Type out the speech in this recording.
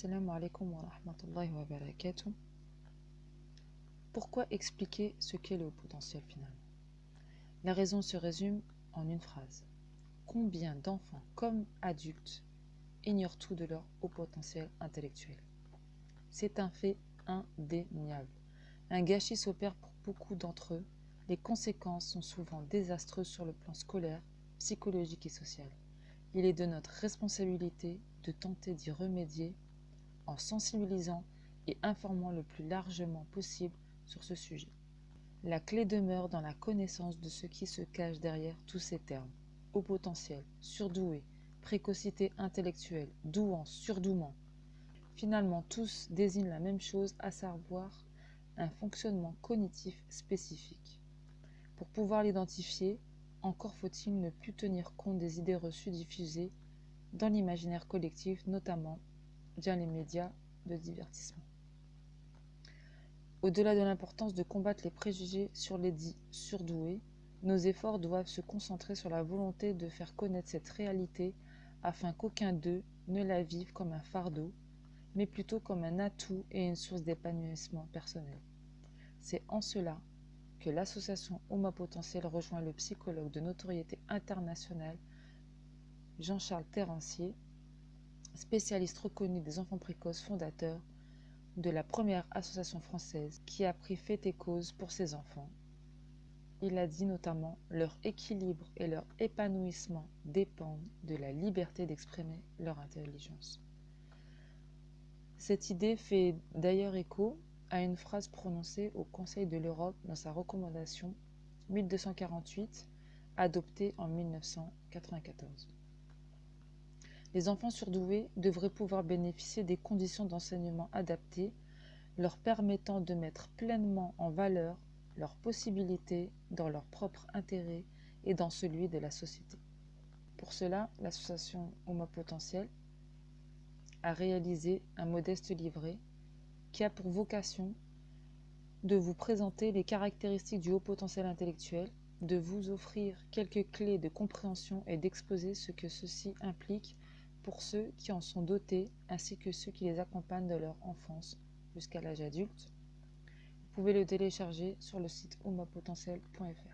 Assalamu alaikum wa rahmatullahi wa barakatuh. Pourquoi expliquer ce qu'est le haut potentiel finalement? La raison se résume en une phrase. Combien d'enfants comme adultes ignorent tout de leur haut potentiel intellectuel? C'est un fait indéniable. Un gâchis s'opère pour beaucoup d'entre eux. Les conséquences sont souvent désastreuses sur le plan scolaire, psychologique et social. Il est de notre responsabilité de tenter d'y remédier en sensibilisant et informant le plus largement possible sur ce sujet. La clé demeure dans la connaissance de ce qui se cache derrière tous ces termes. Haut potentiel, surdoué, précocité intellectuelle, douance, surdouement. Finalement, tous désignent la même chose, à savoir un fonctionnement cognitif spécifique. Pour pouvoir l'identifier, encore faut-il ne plus tenir compte des idées reçues diffusées dans l'imaginaire collectif, notamment via les médias de divertissement. Au-delà de l'importance de combattre les préjugés sur les dits surdoués, nos efforts doivent se concentrer sur la volonté de faire connaître cette réalité afin qu'aucun d'eux ne la vive comme un fardeau, mais plutôt comme un atout et une source d'épanouissement personnel. C'est en cela que l'association Homo Potentiel rejoint le psychologue de notoriété internationale Jean-Charles Terrancier, spécialiste reconnu des enfants précoces, fondateur de la première association française qui a pris fait et cause pour ces enfants. Il a dit notamment « Leur équilibre et leur épanouissement dépendent de la liberté d'exprimer leur intelligence ». Cette idée fait d'ailleurs écho à une phrase prononcée au Conseil de l'Europe dans sa recommandation 1248, adoptée en 1994. Les enfants surdoués devraient pouvoir bénéficier des conditions d'enseignement adaptées, leur permettant de mettre pleinement en valeur leurs possibilités dans leur propre intérêt et dans celui de la société. Pour cela, l'association Homo Potentiel a réalisé un modeste livret qui a pour vocation de vous présenter les caractéristiques du haut potentiel intellectuel, de vous offrir quelques clés de compréhension et d'exposer ce que ceci implique pour ceux qui en sont dotés ainsi que ceux qui les accompagnent de leur enfance jusqu'à l'âge adulte. Vous pouvez le télécharger sur le site homopotentiel.fr.